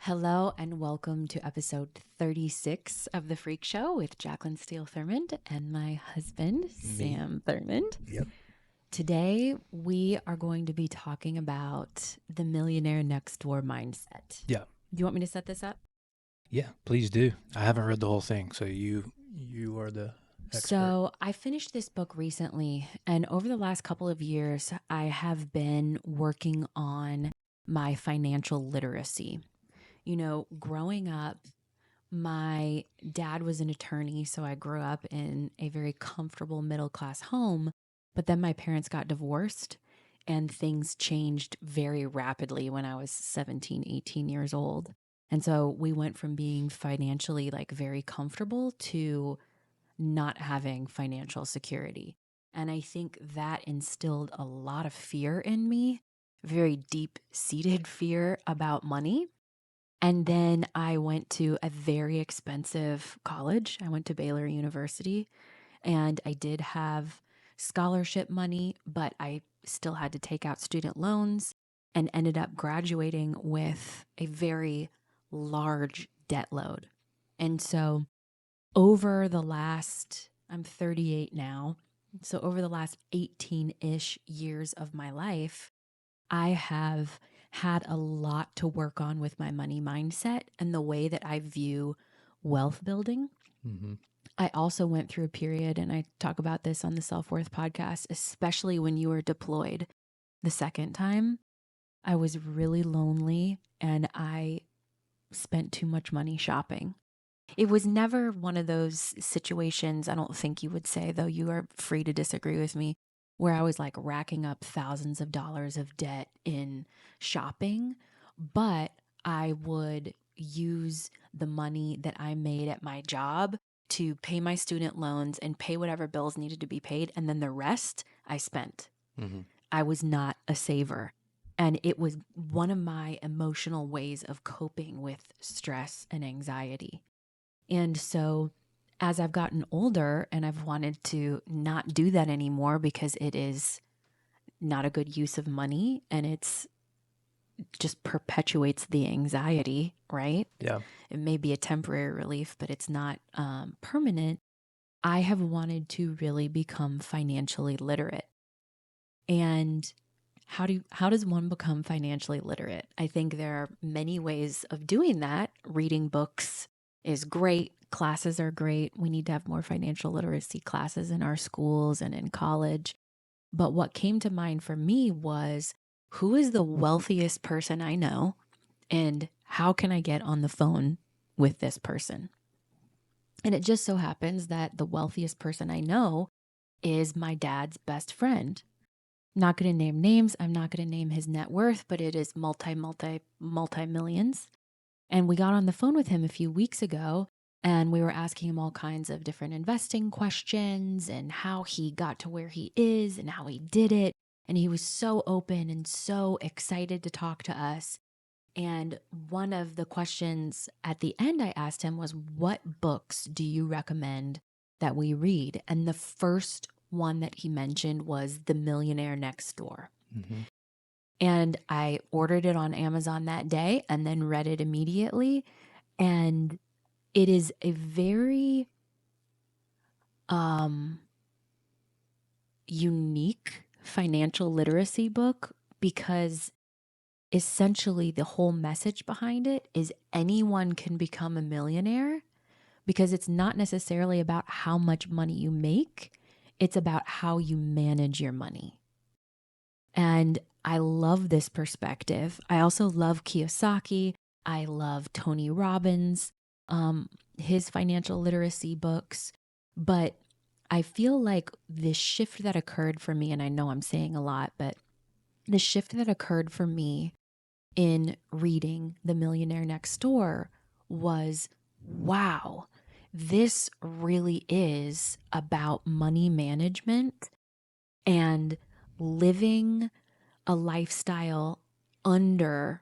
Hello and welcome to episode 36 of The Freak Show with Jacqueline Steele Thurmond and my husband, Sam Thurmond. Yep. Today, we are going to be talking about the Millionaire Next Door Mindset. Yeah. Do you want me to set this up? Yeah, please do. I haven't read the whole thing, so you are the expert. So I finished this book recently, and over the last couple of years, I have been working on my financial literacy. You know, growing up, my dad was an attorney, so I grew up in a very comfortable middle-class home, but then my parents got divorced and things changed very rapidly when I was 17, 18 years old. And so we went from being financially very comfortable to not having financial security. And I think that instilled a lot of fear in me, very deep-seated fear about money. And then I went to a very expensive college. I went to Baylor University, and I did have scholarship money, but I still had to take out student loans and ended up graduating with a very large debt load. And so I'm 38 now. So over the last 18-ish years of my life, I have had a lot to work on with my money mindset and the way that I view wealth building. Mm-hmm. I also went through a period, and I talk about this on the Self-Worth podcast, especially when you were deployed the second time. I was really lonely and I spent too much money shopping. It was never one of those situations, I don't think you would say, though you are free to disagree with me, where I was racking up thousands of dollars of debt in shopping, but I would use the money that I made at my job to pay my student loans and pay whatever bills needed to be paid. And then the rest I spent. Mm-hmm. I was not a saver. And it was one of my emotional ways of coping with stress and anxiety. And so as I've gotten older and I've wanted to not do that anymore because it is not a good use of money and it's just perpetuates the anxiety, right? Yeah. It may be a temporary relief, but it's not permanent. I have wanted to really become financially literate. And how does one become financially literate? I think there are many ways of doing that. Reading books is great. Classes are great. We need to have more financial literacy classes in our schools and in college. But what came to mind for me was, who is the wealthiest person I know, and how can I get on the phone with this person? And it just so happens that the wealthiest person I know is my dad's best friend. I'm not going to name names. I'm not going to name his net worth, but it is multi-millions. And we got on the phone with him a few weeks ago, and we were asking him all kinds of different investing questions and how he got to where he is and how he did it. And he was so open and so excited to talk to us. And one of the questions at the end I asked him was, what books do you recommend that we read? And the first one that he mentioned was The Millionaire Next Door. Mm-hmm. And I ordered it on Amazon that day and then read it immediately. And it is a very unique financial literacy book, because essentially the whole message behind it is anyone can become a millionaire, because it's not necessarily about how much money you make. It's about how you manage your money. And I love this perspective. I also love Kiyosaki. I love Tony Robbins, his financial literacy books. But I feel like the shift that occurred for me, and I know I'm saying a lot, but the shift that occurred for me in reading The Millionaire Next Door was, wow, this really is about money management and living a lifestyle under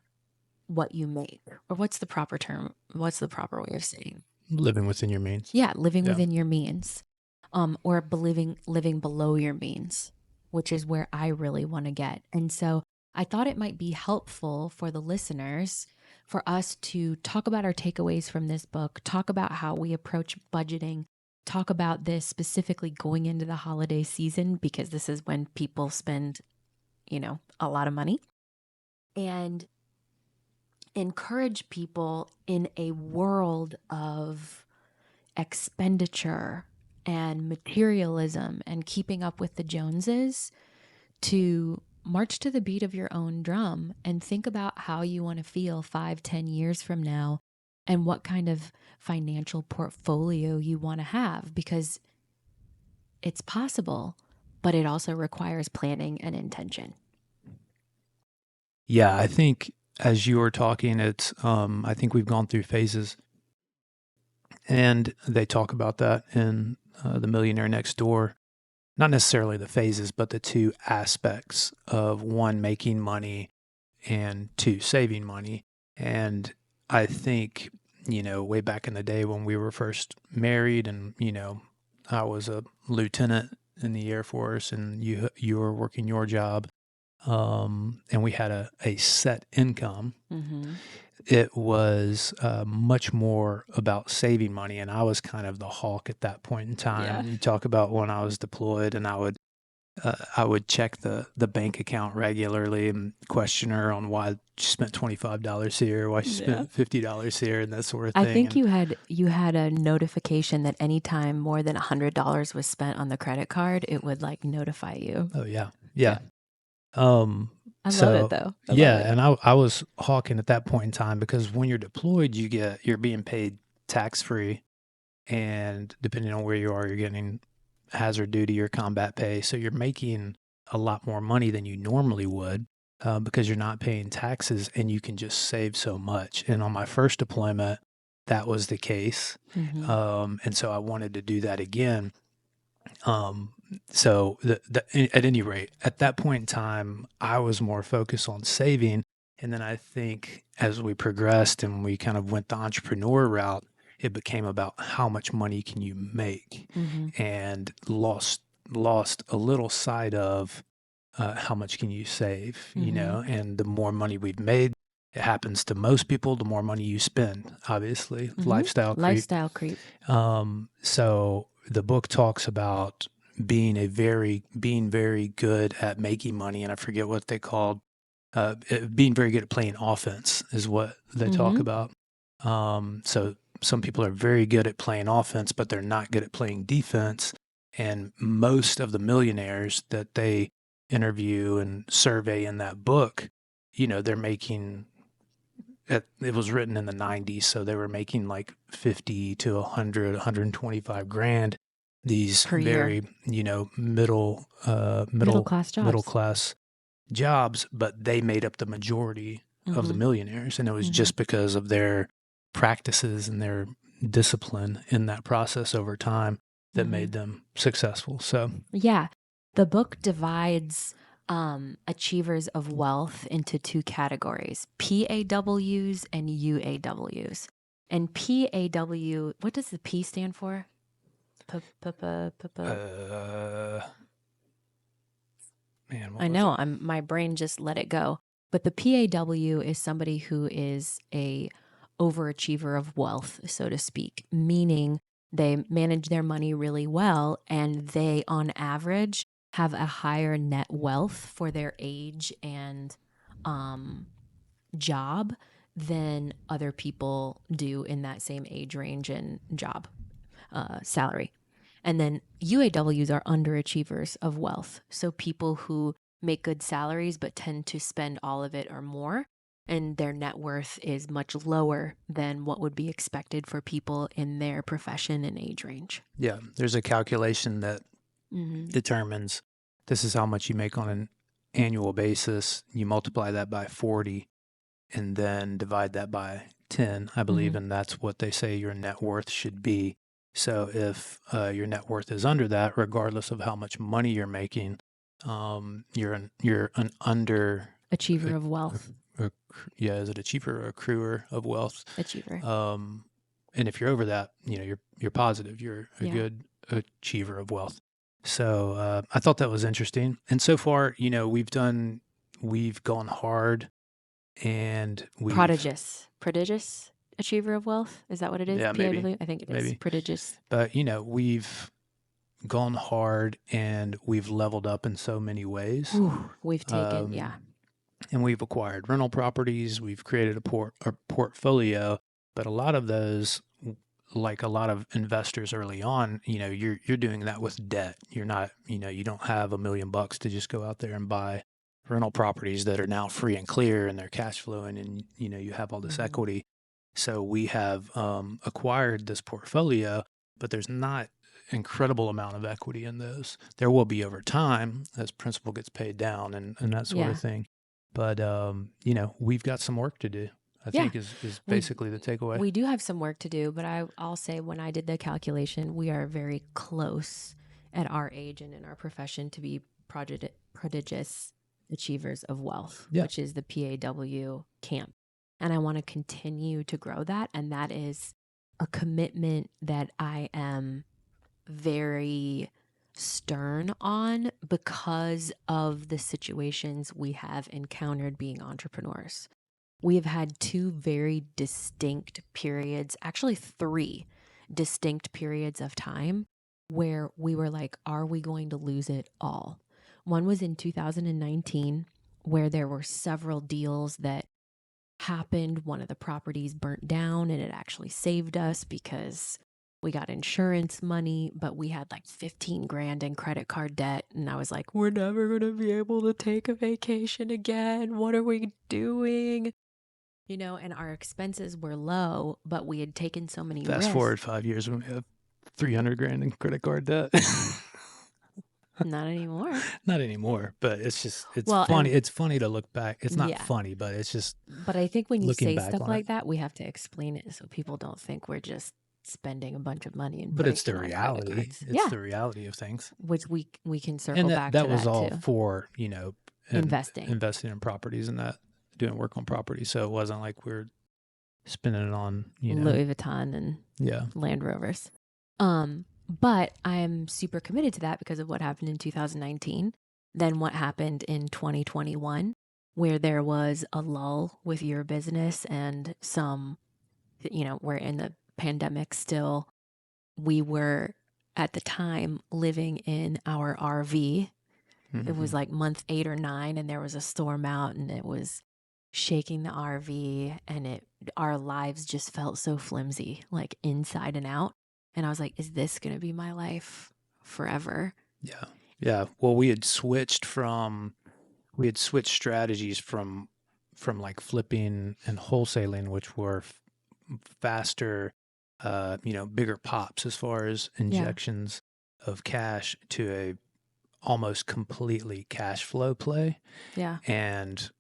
what you make. Or what's the proper term? What's the proper way of saying? Living within your means. Yeah, living within your means. Or living below your means, which is where I really want to get. And so I thought it might be helpful for the listeners, for us to talk about our takeaways from this book, talk about how we approach budgeting, talk about this specifically going into the holiday season, because this is when people spend, a lot of money, and encourage people in a world of expenditure and materialism and keeping up with the Joneses to march to the beat of your own drum and think about how you want to feel 5-10 years from now and what kind of financial portfolio you want to have, because it's possible, but it also requires planning and intention. Yeah, I think as you were talking, I think we've gone through phases, and they talk about that in the Millionaire Next Door. Not necessarily the phases, but the two aspects of one, making money, and two, saving money. And I think, way back in the day when we were first married and, I was a lieutenant in the Air Force and you were working your job, and we had a set income. Mm-hmm. It was much more about saving money, and I was kind of the hawk at that point in time. Yeah. You talk about when I was deployed, and I would check the bank account regularly and question her on why she spent $25 here, why she spent $50 here, and that sort of thing. I think you had a notification that anytime more than $100 was spent on the credit card, it would like notify you. Oh yeah. I love it though. And I was hawking at that point in time because when you're deployed, you're being paid tax free, and depending on where you are, you're getting hazard duty or combat pay. So you're making a lot more money than you normally would because you're not paying taxes, and you can just save so much. And on my first deployment, that was the case. Mm-hmm. And so I wanted to do that again. So at any rate, at that point in time, I was more focused on saving. And then I think as we progressed and we kind of went the entrepreneur route, it became about how much money can you make, and lost a little sight of how much can you save, and the more money we've made, it happens to most people, the more money you spend, obviously, lifestyle creep. So the book talks about being very good at making money, and I forget what they called being very good at playing offense is what they talk about. So some people are very good at playing offense, but they're not good at playing defense. And most of the millionaires that they interview and survey in that book, they're making it was written in the 90s, so they were making like 50 to 100, 125 grand. These Per very, middle class jobs, but they made up the majority of the millionaires, and it was just because of their practices and their discipline in that process over time that made them successful. So yeah, the book divides achievers of wealth into two categories: PAWs and UAWs. And PAW, what does the P stand for? Man, I know, my brain just let it go. But the PAW is somebody who is a overachiever of wealth, so to speak, meaning they manage their money really well, and they, on average, have a higher net wealth for their age and job than other people do in that same age range and job salary. And then UAWs are underachievers of wealth. So people who make good salaries but tend to spend all of it or more, and their net worth is much lower than what would be expected for people in their profession and age range. Yeah, there's a calculation that determines this is how much you make on an annual basis. You multiply that by 40 and then divide that by 10, I believe, and that's what they say your net worth should be. So if your net worth is under that, regardless of how much money you're making, you're an under achiever of wealth. Is it achiever or accruer of wealth? Achiever. And if you're over that, you're positive. You're a good achiever of wealth. So I thought that was interesting. And so far, we've gone hard, and prodigious. prodigious achiever of wealth. Is that what it is? Yeah, maybe, PAW? I think it is. maybe. Prodigious. But, we've gone hard and we've leveled up in so many ways. Ooh, we've taken, yeah. And we've acquired rental properties. We've created a portfolio, but a lot of those, like a lot of investors early on, you're doing that with debt. You're not, you don't have $1 million to just go out there and buy rental properties that are now free and clear and they're cash flowing, and you have all this equity. So we have acquired this portfolio, but there's not incredible amount of equity in those. There will be over time as principal gets paid down and that sort of thing. But we've got some work to do, I think is basically the takeaway. We do have some work to do, but I'll say when I did the calculation, we are very close at our age and in our profession to be prodigious achievers of wealth, which is the PAW camp. And I want to continue to grow that. And that is a commitment that I am very stern on because of the situations we have encountered being entrepreneurs. We have had 2 very distinct periods, actually 3 distinct periods of time where we were like, are we going to lose it all? One was in 2019, where there were several deals that happened. One of the properties burnt down and it actually saved us because we got insurance money, but we had like 15 grand in credit card debt. And I was like, we're never going to be able to take a vacation again. What are we doing? And our expenses were low, but we had taken so many risks. Fast forward 5 years when we have 300 grand in credit card debt. Not anymore. Not anymore, but it's funny. It's funny to look back. It's not funny, but it's just. But I think when you say stuff like that, we have to explain it so people don't think we're just spending a bunch of money. But it's the reality. It's the reality of things. Which we can circle back to that was all too. For, investing in properties and that, doing work on property. So it wasn't like we're spending it on, Louis Vuitton and Land Rovers. But I'm super committed to that because of what happened in 2019. Then what happened in 2021, where there was a lull with your business and some, we're in the pandemic still. We were at the time living in our RV. Mm-hmm. It was like month 8 or 9 and there was a storm out and it was shaking the RV and our lives just felt so flimsy, like inside and out. And I was like, is this going to be my life forever? Yeah. Yeah. Well, we had switched strategies from like flipping and wholesaling, which were faster, bigger pops as far as injections of cash, to a almost completely cash flow play. Yeah. And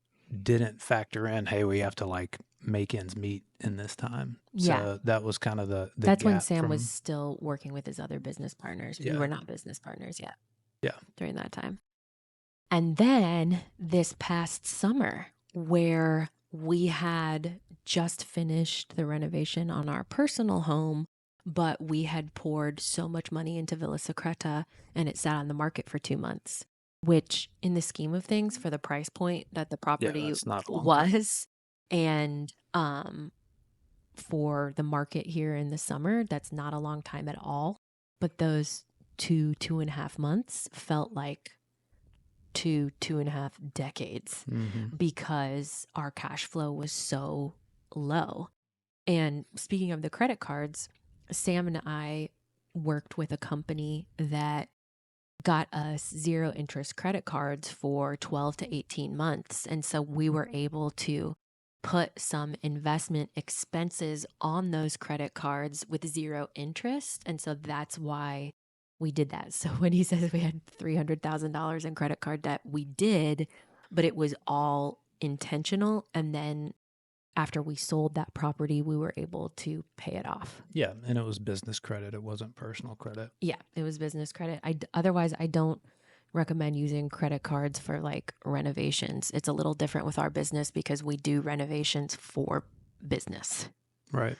didn't factor in, hey, we have to like make ends meet in this time. So that was kind of the that's when Sam was still working with his other business partners. We were not business partners yet. Yeah. During that time. And then this past summer, where we had just finished the renovation on our personal home, but we had poured so much money into Villa Secreta and it sat on the market for 2 months, which in the scheme of things, for the price point that the property was, and for the market here in the summer, that's not a long time at all. But those 2.5 months felt like 2.5 decades, because our cash flow was so low. And speaking of the credit cards, Sam and I worked with a company that got us 0 interest credit cards for 12 to 18 months. And so we were able to put some investment expenses on those credit cards with 0 interest. And so that's why we did that. So when he says we had $300,000 in credit card debt, we did, but it was all intentional. And then after we sold that property, we were able to pay it off. Yeah. And it was business credit. It wasn't personal credit. Yeah, it was business credit. Otherwise, I don't recommend using credit cards for like renovations. It's a little different with our business because we do renovations for business. Right.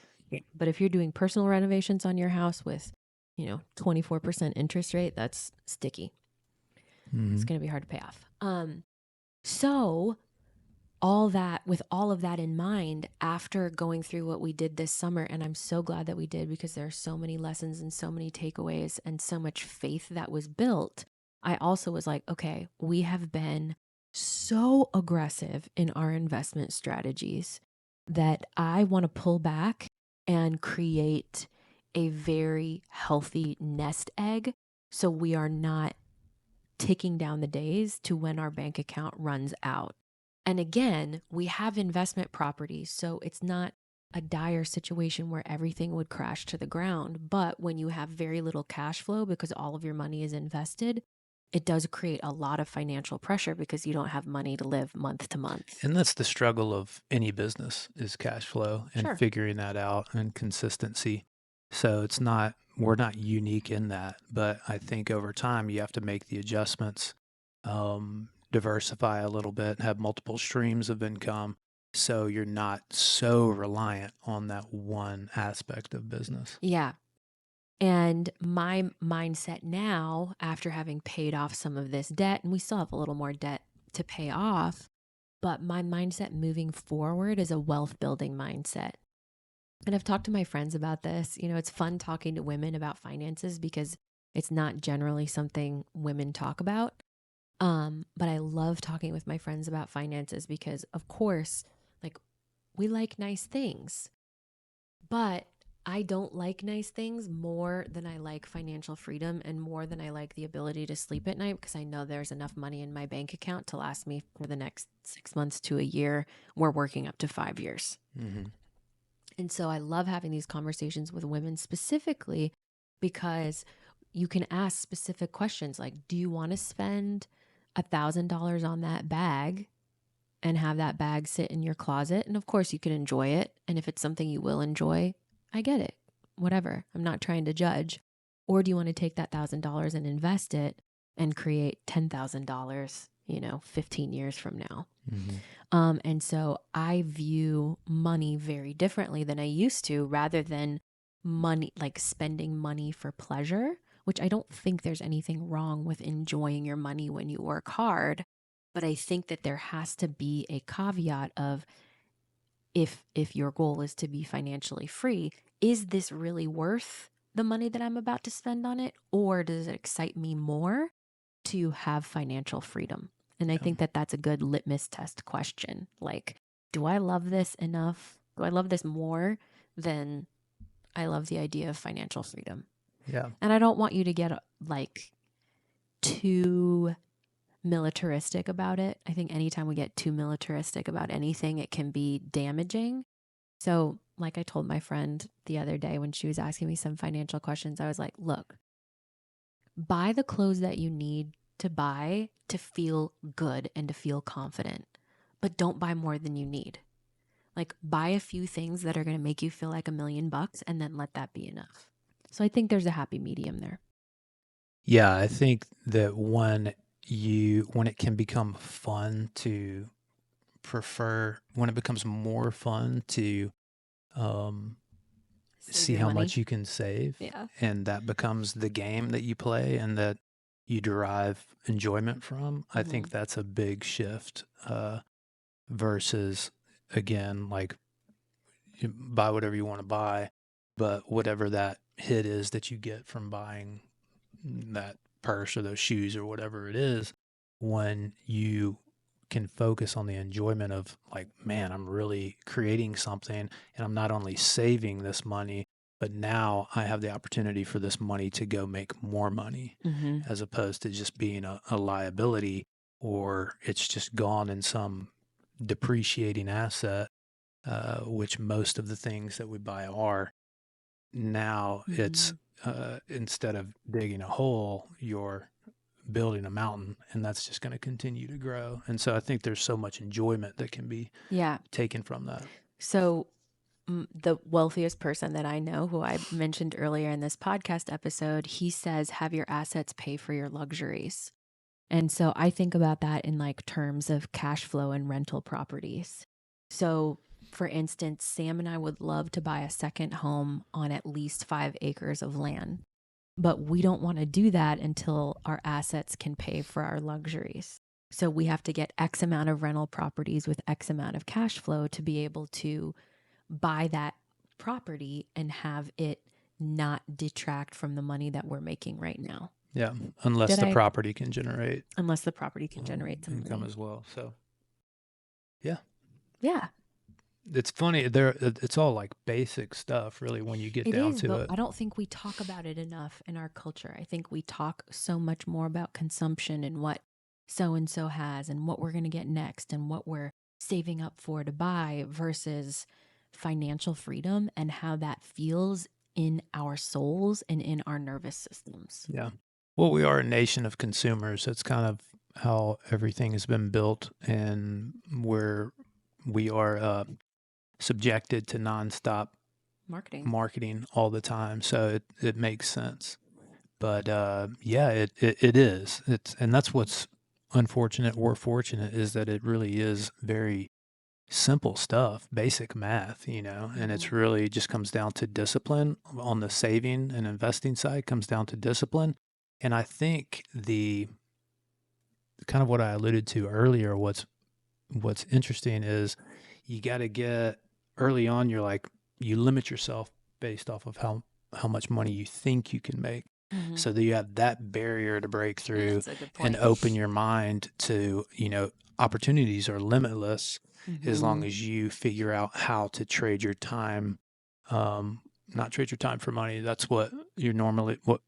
But if you're doing personal renovations on your house with, 24% interest rate, that's sticky. It's going to be hard to pay off. So with all of that in mind, after going through what we did this summer, and I'm so glad that we did, because there are so many lessons and so many takeaways and so much faith that was built. I also was like, okay, we have been so aggressive in our investment strategies that I want to pull back and create a very healthy nest egg, so we are not ticking down the days to when our bank account runs out. And again, we have investment properties, so it's not a dire situation where everything would crash to the ground. But when you have very little cash flow because all of your money is invested, it does create a lot of financial pressure because you don't have money to live month to month. And that's the struggle of any business, is cash flow and Sure. figuring that out and consistency. So we're not unique in that, but I think over time you have to make the adjustments, diversify a little bit, have multiple streams of income, so you're not so reliant on that one aspect of business. Yeah. And my mindset now, after having paid off some of this debt, and we still have a little more debt to pay off, but my mindset moving forward is a wealth building mindset. And I've talked to my friends about this. It's fun talking to women about finances because it's not generally something women talk about. But I love talking with my friends about finances because, of course, like, we like nice things, but I don't like nice things more than I like financial freedom and more than I like the ability to sleep at night, because I know there's enough money in my bank account to last me for the next 6 months to a year. We're working up to 5 years. Mm-hmm. And so I love having these conversations with women specifically because you can ask specific questions like, do you want to spend $1,000 on that bag and have that bag sit in your closet? And of course you can enjoy it. And if it's something you will enjoy, I get it. Whatever. I'm not trying to judge. Or do you want to take that $1,000 and invest it and create $10,000, 15 years from now? Mm-hmm. And so I view money very differently than I used to, rather than money, like spending money for pleasure, which I don't think there's anything wrong with enjoying your money when you work hard. But I think that there has to be a caveat of, if your goal is to be financially free, is this really worth the money that I'm about to spend on it? Or does it excite me more to have financial freedom? And I Yeah. think that that's a good litmus test question. Like, do I love this enough? Do I love this more than I love the idea of financial freedom? Yeah. And I don't want you to get like too militaristic about it. I think anytime we get too militaristic about anything, it can be damaging. So, like I told my friend the other day when she was asking me some financial questions, I was like, look, buy the clothes that you need to buy to feel good and to feel confident, but don't buy more than you need. Like, buy a few things that are going to make you feel like $1,000,000 and then let that be enough. So I think there's a happy medium there. Yeah, I think that when it can become fun to when it becomes more fun to um, Save see your how money. much you can save, Yeah. and that becomes the game that you play and that you derive enjoyment from, I Mm-hmm. think that's a big shift, versus, again, like, you buy whatever you want to buy, but whatever that hit is that you get from buying that purse or those shoes or whatever it is, when you can focus on the enjoyment of, like, man, I'm really creating something, and I'm not only saving this money, but now I have the opportunity for this money to go make more money, Mm-hmm. as opposed to just being a liability, or it's just gone in some depreciating asset, which most of the things that we buy are. Now it's, Mm-hmm. instead of digging a hole, you're building a mountain, and that's just going to continue to grow. And so I think there's so much enjoyment that can be Yeah. taken from that. So the wealthiest person that I know, who I mentioned earlier in this podcast episode, he says, have your assets pay for your luxuries. And so I think about that in like terms of cash flow and rental properties. So, for instance, Sam and I would love to buy a second home on at least 5 acres of land, but we don't want to do that until our assets can pay for our luxuries. So we have to get X amount of rental properties with X amount of cash flow to be able to buy that property and have it not detract from the money that we're making right now. Yeah, unless Did the I? property can generate Unless the property can generate some income money. as well. So yeah, Yeah, it's funny. It's all like basic stuff, really, when you get it down is, to but it. I don't think we talk about it enough in our culture. I think we talk so much more about consumption and what so and so has and what we're going to get next and what we're saving up for to buy versus financial freedom and how that feels in our souls and in our nervous systems. Yeah. Well, we are a nation of consumers. That's kind of how everything has been built, and where we are subjected to nonstop Marketing. marketing all the time. So it makes sense. But yeah, it is. And that's what's unfortunate or fortunate, is that it really is very simple stuff, basic math, and Mm-hmm. it's really just comes down to discipline on the saving and investing side, comes down to discipline. And I think the kind of what I alluded to earlier, what's interesting is you got to get early on, you limit yourself based off of how much money you think you can make, Mm-hmm. so that you have that barrier to break through That's a good and point. open your mind to, opportunities are limitless as long Mm-hmm. as you figure out how to trade your time. um, Not trade your time for money. That's what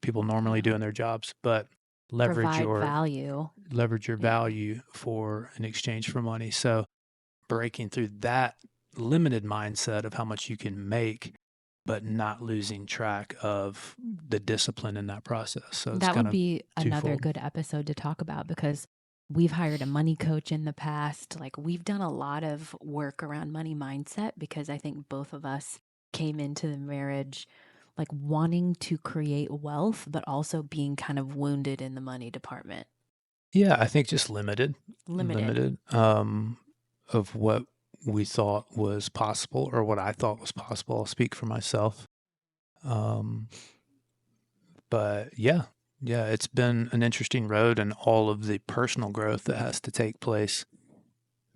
people normally Yeah. do in their jobs, but leverage Provide your value. leverage your Yeah. value for an exchange for money. So breaking through that limited mindset of how much you can make, but not losing track of the discipline in that process. So it's That kind would of be another twofold. good episode to talk about because we've hired a money coach in the past. Like we've done a lot of work around money mindset because I think both of us came into the marriage like wanting to create wealth, but also being kind of wounded in the money department. Yeah, I think just limited, Limited. limited of what we thought was possible, or what I thought was possible. I'll speak for myself. Um, but yeah, it's been an interesting road, and all of the personal growth that has to take place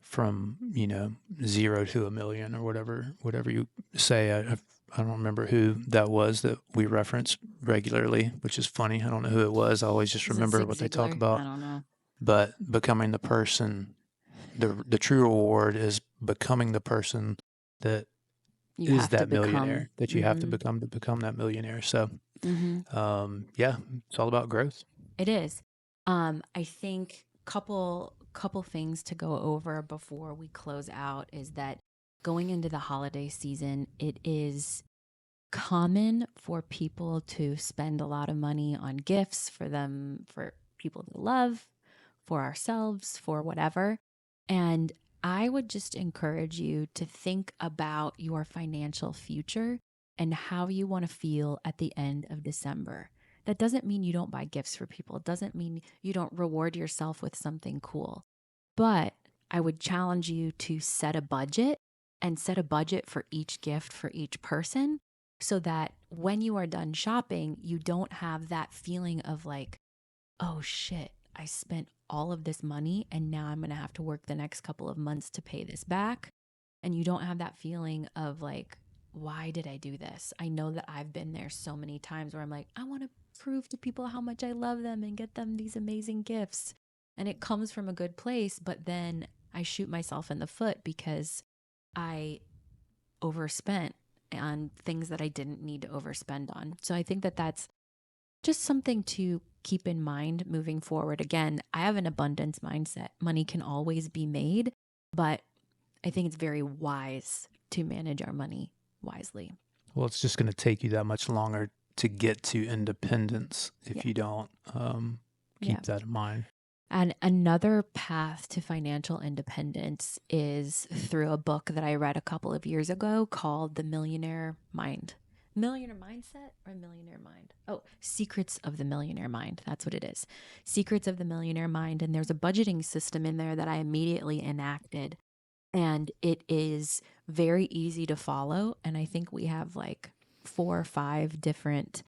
from, 0 to a million, or whatever you say. I don't remember who that was that we reference regularly, which is funny. I don't know who it was. I always just Is it remember Zig what they talk Ziglar? I about. don't know. But becoming the person, the true reward is becoming the person that You is have to that become. millionaire that you have Mm-hmm. to become that millionaire. So Mm-hmm. yeah, it's all about growth. It is. I think couple things to go over before we close out is that going into the holiday season, it is common for people to spend a lot of money on gifts for them, for people they love, for ourselves, for whatever. And I would just encourage you to think about your financial future and how you want to feel at the end of December. That doesn't mean you don't buy gifts for people. It doesn't mean you don't reward yourself with something cool. But I would challenge you to set a budget and set a budget for each gift for each person so that when you are done shopping, you don't have that feeling of like, oh shit, I spent all of this money and now I'm going to have to work the next couple of months to pay this back. And you don't have that feeling of like, why did I do this? I know that I've been there so many times where I'm like, I want to prove to people how much I love them and get them these amazing gifts. And it comes from a good place, but then I shoot myself in the foot because I overspent on things that I didn't need to overspend on. So I think that that's just something to keep in mind moving forward. Again, I have an abundance mindset. Money can always be made, but I think it's very wise to manage our money wisely. Well, it's just going to take you that much longer to get to independence Yeah. if you don't Yeah. keep that in mind. And another path to financial independence is through a book that I read a couple of years ago called The Millionaire Mind. Millionaire Mindset or Millionaire Mind? Oh, Secrets of the Millionaire Mind. That's what it is. Secrets of the Millionaire Mind. And there's a budgeting system in there that I immediately enacted. And it is very easy to follow. And I think we have like 4 or 5 different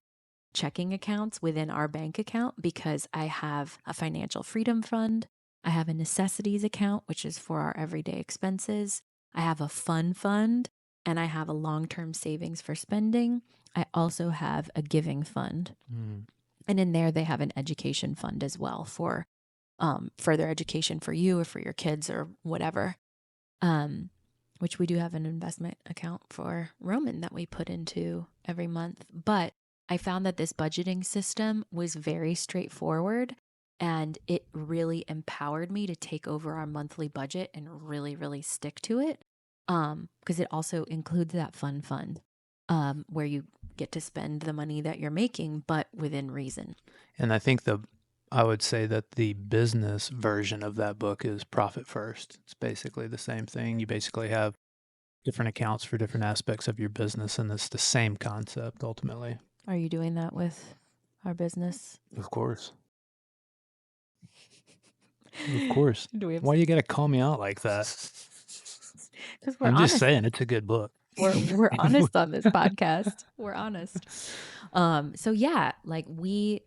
checking accounts within our bank account because I have a financial freedom fund. I have a necessities account, which is for our everyday expenses. I have a fun fund, and I have a long-term savings for spending. I also have a giving fund. And in there, they have an education fund as well for further education for you or for your kids or whatever, which we do have an investment account for Roman that we put into every month. But I found that this budgeting system was very straightforward, and it really empowered me to take over our monthly budget and really, really stick to it, because it also includes that fun fund where you get to spend the money that you're making, but within reason. And I would say that the business version of that book is Profit First. It's basically the same thing. You basically have different accounts for different aspects of your business, and it's the same concept ultimately. Are you doing that with our business? Of course. Of course. Why you got to call me out like that? Because we're I'm honest. just saying it's a good book. We're honest on this podcast. We're honest. So yeah, like we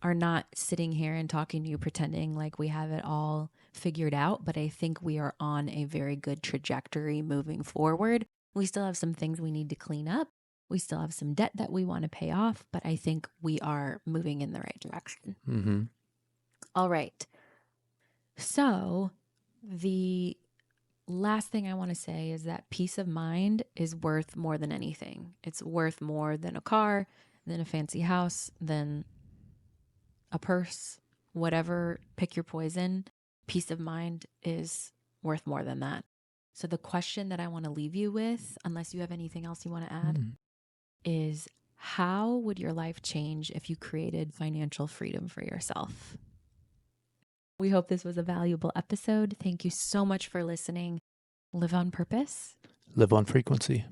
are not sitting here and talking to you pretending like we have it all figured out, but I think we are on a very good trajectory moving forward. We still have some things we need to clean up. We still have some debt that we want to pay off, but I think we are moving in the right direction. Mm-hmm. All right. So the last thing I want to say is that peace of mind is worth more than anything. It's worth more than a car, than a fancy house, than a purse, whatever, pick your poison. Peace of mind is worth more than that. So the question that I want to leave you with, unless you have anything else you want to add, is how would your life change if you created financial freedom for yourself? We hope this was a valuable episode. Thank you so much for listening. Live on purpose. Live on frequency.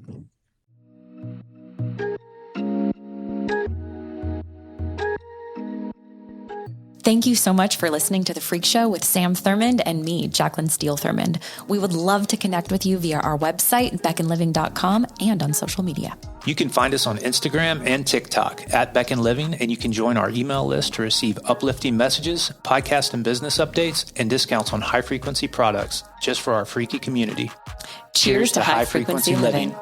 Thank you so much for listening to The Freak Show with Sam Thurmond and me, Jacqueline Steele Thurmond. We would love to connect with you via our website, beckonliving.com, and on social media. You can find us on Instagram and TikTok at Beck and Living, and you can join our email list to receive uplifting messages, podcast and business updates, and discounts on high-frequency products just for our freaky community. Cheers to high-frequency living.